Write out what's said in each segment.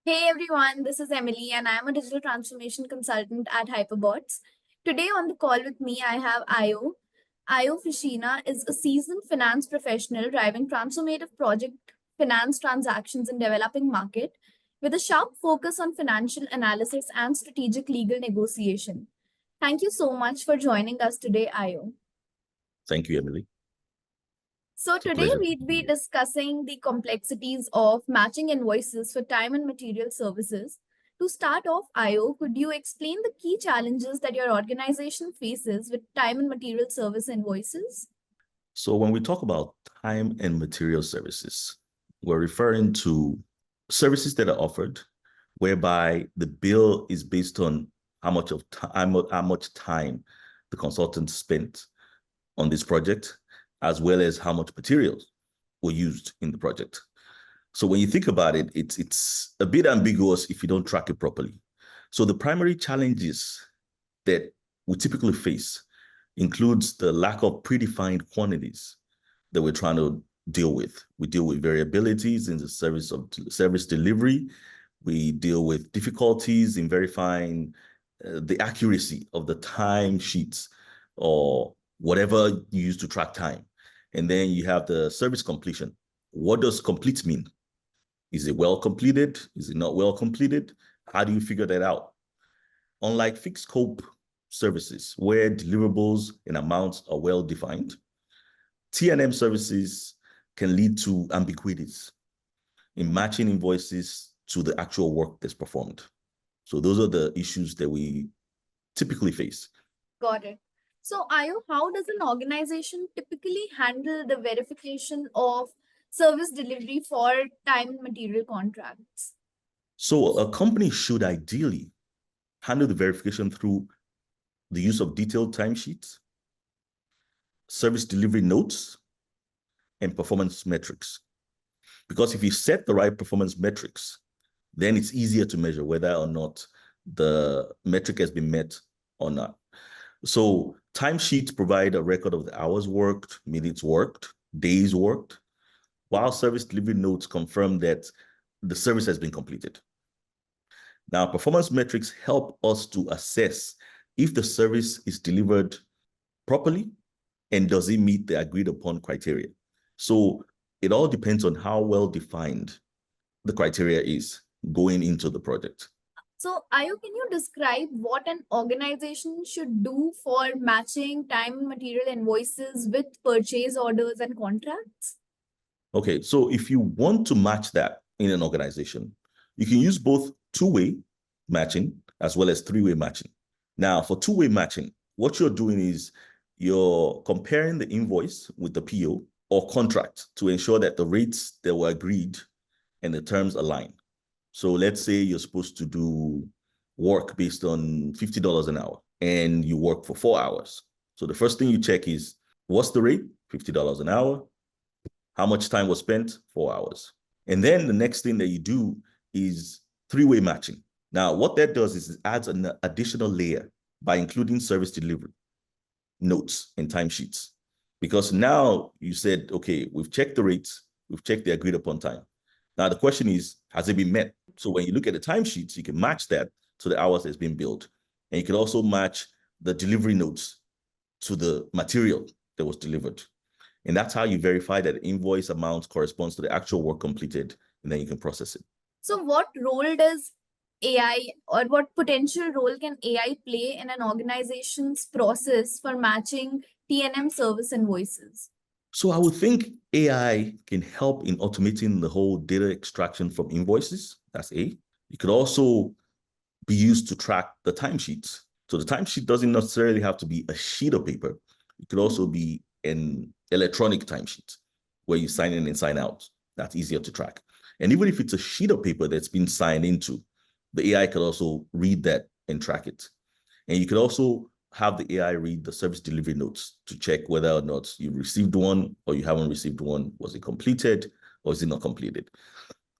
Hey everyone, this is Emily and I am a digital transformation consultant at Hyperbots. Today on the call with me, I have Ayo. Ayo Fashina is a seasoned finance professional driving transformative project finance transactions in developing market with a sharp focus on financial analysis and strategic legal negotiation. Thank you so much for joining us today, Ayo. Thank you, Emily. So It's a today pleasure to we'd be be here. discussing the complexities of matching invoices for time and material services. To start off, Ayo, could you explain the key challenges that your organization faces with time and material service invoices? So when we talk about time and material services, we're referring to services that are offered whereby the bill is based on how much time the consultant spent on this project, as well as how much materials were used in the project. So when you think about it, it's a bit ambiguous if you don't track it properly. So the primary challenges that we typically face includes the lack of predefined quantities that we're trying to deal with. We deal with variabilities in the service delivery. We deal with difficulties in verifying the accuracy of the time sheets or whatever you use to track time. And then you have the service completion. What does complete mean? Is it well completed? Is it not well completed? How do you figure that out? Unlike fixed scope services where deliverables and amounts are well defined, T&M services can lead to ambiguities in matching invoices to the actual work that's performed. So those are the issues that we typically face. Got it. So, Ayo, how does an organization typically handle the verification of service delivery for time and material contracts? So a company should ideally handle the verification through the use of detailed timesheets, service delivery notes, and performance metrics. Because if you set the right performance metrics, then it's easier to measure whether or not the metric has been met or not. So timesheets provide a record of the hours worked, minutes worked, days worked, while service delivery notes confirm that the service has been completed. Now, performance metrics help us to assess if the service is delivered properly and does it meet the agreed upon criteria. So it all depends on how well defined the criteria is going into the project. So, Ayo, can you describe what an organization should do for matching time and material invoices with purchase orders and contracts? Okay, so if you want to match that in an organization, you can use both two-way matching as well as three-way matching. Now, for two-way matching, what you're doing is you're comparing the invoice with the PO or contract to ensure that the rates that were agreed and the terms align. So let's say you're supposed to do work based on $50 an hour and you work for 4 hours. So the first thing you check is what's the rate? $50 an hour. How much time was spent? 4 hours. And then the next thing that you do is three-way matching. Now, what that does is it adds an additional layer by including service delivery notes and timesheets. Because now you said, okay, we've checked the rates, we've checked the agreed upon time. Now the question is, has it been met? So when you look at the timesheets, you can match that to the hours that's been billed. And you can also match the delivery notes to the material that was delivered. And that's how you verify that invoice amount corresponds to the actual work completed, and then you can process it. So, what role does AI or what potential role can AI play in an organization's process for matching T&M service invoices? So I would think AI can help in automating the whole data extraction from invoices. That's A. It could also be used to track the timesheets. So the timesheet doesn't necessarily have to be a sheet of paper. It could also be an electronic timesheet where you sign in and sign out. That's easier to track. And even if it's a sheet of paper that's been signed into, the AI could also read that and track it. And you could also have the AI read the service delivery notes to check whether or not you received one or you haven't received one. Was it completed or is it not completed?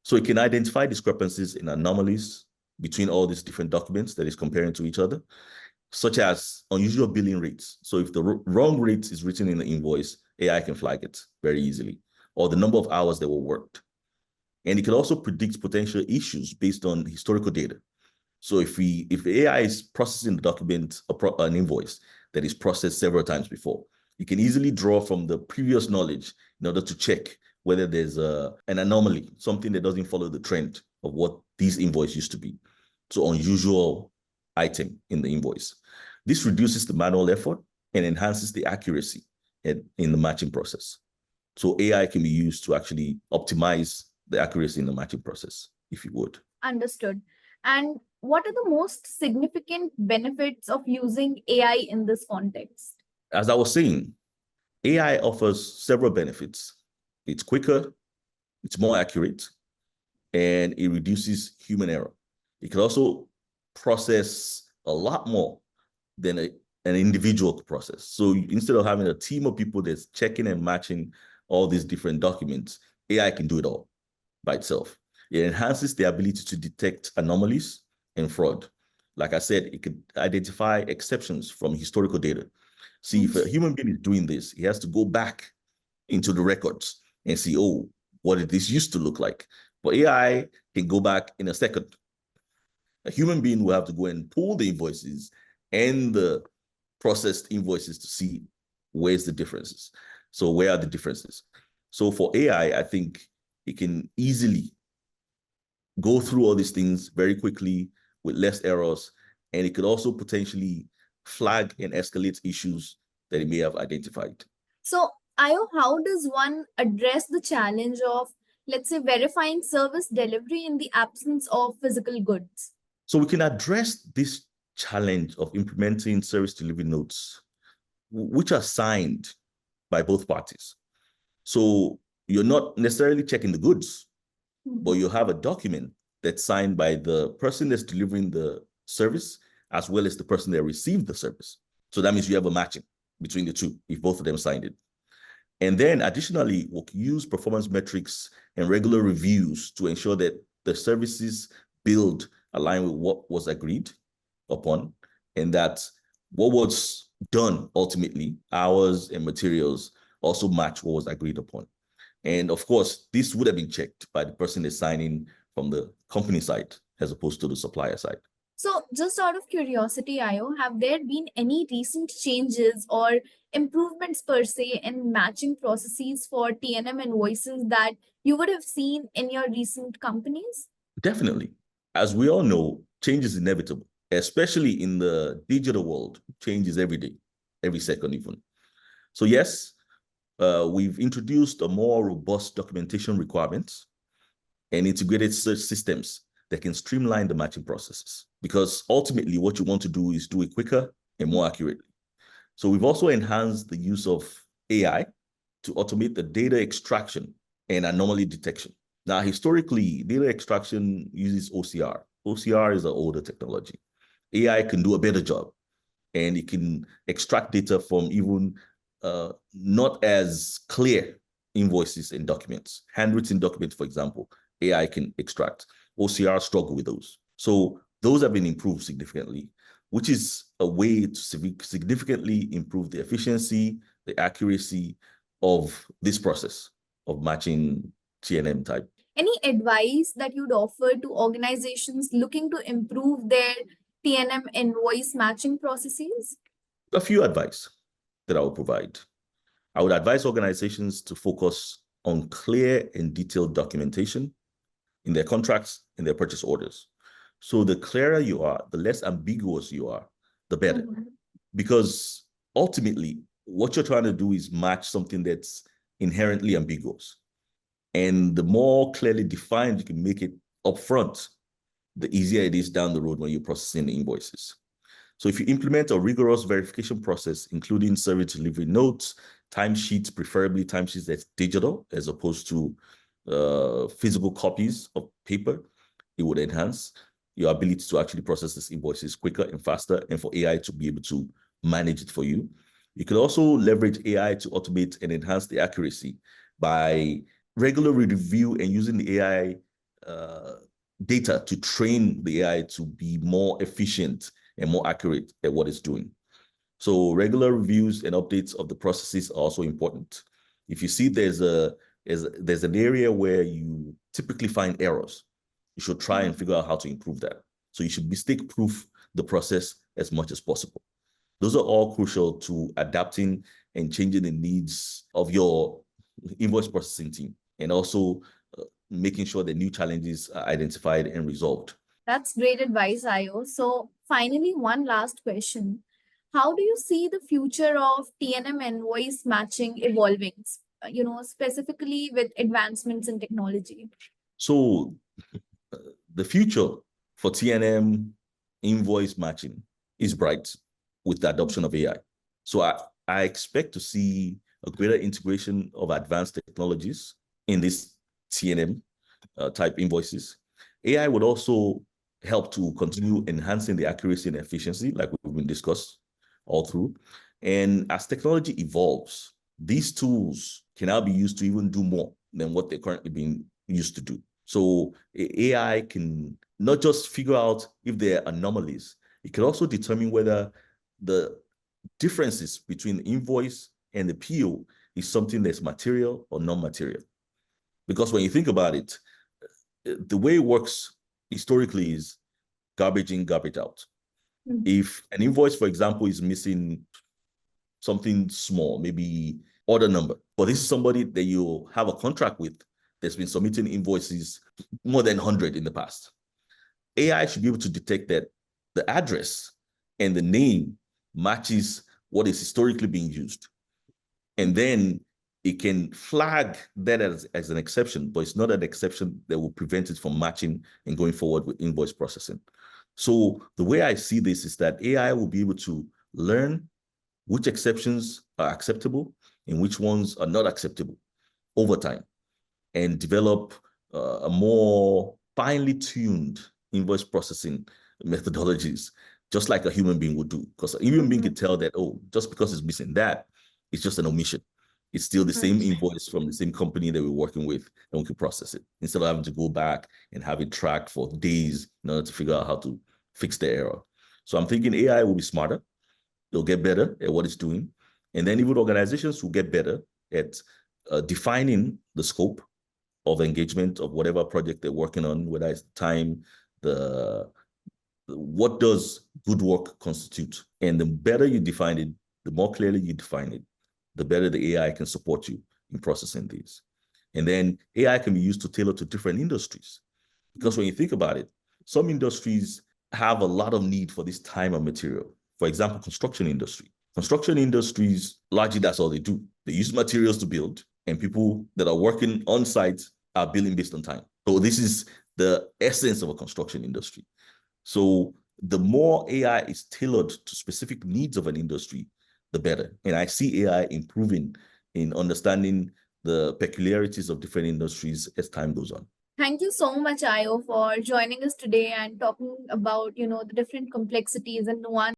So it can identify discrepancies and anomalies between all these different documents that is comparing to each other, such as unusual billing rates. So if the wrong rate is written in the invoice, AI can flag it very easily, or the number of hours that were worked. And it can also predict potential issues based on historical data. So if AI is processing the document, an invoice that is processed several times before, you can easily draw from the previous knowledge in order to check whether there's an anomaly, something that doesn't follow the trend of what these invoice used to be. So unusual item in the invoice. This reduces the manual effort and enhances the accuracy in the matching process. So AI can be used to actually optimize the accuracy in the matching process, if you would. Understood. And what are the most significant benefits of using AI in this context? As I was saying, AI offers several benefits. It's quicker, it's more accurate, and it reduces human error. It can also process a lot more than an individual could process. So instead of having a team of people that's checking and matching all these different documents, AI can do it all by itself. It enhances the ability to detect anomalies and fraud. Like I said, it could identify exceptions from historical data. See, if a human being is doing this, he has to go back into the records and see, oh, what did this used to look like? But AI can go back in a second. A human being will have to go and pull the invoices and the processed invoices to see where's the differences. So where are the differences? So for AI, I think it can easily go through all these things very quickly with less errors, and it could also potentially flag and escalate issues that it may have identified. So, Ayo, how does one address the challenge of, let's say, verifying service delivery in the absence of physical goods? So we can address this challenge of implementing service delivery notes, which are signed by both parties. So you're not necessarily checking the goods, but you have a document that's signed by the person that's delivering the service as well as the person that received the service. So that means you have a matching between the two if both of them signed it. And then additionally, we'll use performance metrics and regular reviews to ensure that the services billed align with what was agreed upon, and that what was done ultimately, hours and materials, also match what was agreed upon. And of course, this would have been checked by the person that's signing from the company side as opposed to the supplier side. So, just out of curiosity, Ayo, have there been any recent changes or improvements per se in matching processes for T&M invoices that you would have seen in your recent companies? Definitely. As we all know, change is inevitable, especially in the digital world. Change is every day, every second even. So yes, we've introduced a more robust documentation requirements and integrated search systems that can streamline the matching processes. Because ultimately, what you want to do is do it quicker and more accurately. So we've also enhanced the use of AI to automate the data extraction and anomaly detection. Now, historically, data extraction uses OCR. OCR is an older technology. AI can do a better job, and it can extract data from even not as clear invoices and documents. Handwritten documents, for example, AI can extract. OCR struggle with those. So those have been improved significantly, which is a way to significantly improve the efficiency, the accuracy of this process of matching T&M type. Any advice that you'd offer to organizations looking to improve their T&M invoice matching processes? A few advice that I would provide. I would advise organizations to focus on clear and detailed documentation in their contracts and their purchase orders. So the clearer you are, the less ambiguous you are, the better. Because ultimately, what you're trying to do is match something that's inherently ambiguous. And the more clearly defined you can make it upfront, the easier it is down the road when you're processing the invoices. So if you implement a rigorous verification process, including service delivery notes, timesheets, preferably timesheets that's digital as opposed to physical copies of paper, it would enhance your ability to actually process these invoices quicker and faster, and for AI to be able to manage it for you. You can also leverage AI to automate and enhance the accuracy by regularly review and using the AI data to train the AI to be more efficient and more accurate at what it's doing. So regular reviews and updates of the processes are also important. If you see there's a there's an area where you typically find errors. You should try and figure out how to improve that. So you should mistake-proof the process as much as possible. Those are all crucial to adapting and changing the needs of your invoice processing team, and also making sure that new challenges are identified and resolved. That's great advice, Ayo. So finally, one last question. How do you see the future of TNM invoice matching evolving, specifically with advancements in technology? So the future for TNM invoice matching is bright with the adoption of AI. So I expect to see a greater integration of advanced technologies in this TNM type invoices. AI would also help to continue enhancing the accuracy and efficiency, like we've been discussed all through. And as technology evolves, these tools can now be used to even do more than what they're currently being used to do. So AI can not just figure out if there are anomalies, it can also determine whether the differences between the invoice and the PO is something that's material or non-material. Because when you think about it, the way it works historically is garbage in, garbage out. Mm-hmm. If an invoice, for example, is missing something small, maybe order number, but this is somebody that you have a contract with that's been submitting invoices more than 100 in the past, AI should be able to detect that the address and the name matches what is historically being used. And then it can flag that as an exception, but it's not an exception that will prevent it from matching and going forward with invoice processing. So the way I see this is that AI will be able to learn which exceptions are acceptable and which ones are not acceptable over time, and develop a more finely tuned invoice processing methodologies, just like a human being would do. Because a human being can tell that, oh, just because it's missing that, it's just an omission. It's still the same invoice from the same company that we're working with, and we can process it instead of having to go back and have it tracked for days in order to figure out how to fix the error. So I'm thinking AI will be smarter. They'll get better at what it's doing. And then even organizations will get better at defining the scope of engagement of whatever project they're working on, whether it's time, what does good work constitute? And the better you define it, the more clearly you define it, the better the AI can support you in processing these. And then AI can be used to tailor to different industries. Because when you think about it, some industries have a lot of need for this time and material. For example, construction industry. Construction industries, largely that's all they do. They use materials to build, and people that are working on site are billing based on time. So this is the essence of a construction industry. So the more AI is tailored to specific needs of an industry, the better. And I see AI improving in understanding the peculiarities of different industries as time goes on. Thank you so much, Ayo, for joining us today and talking about, the different complexities and nuances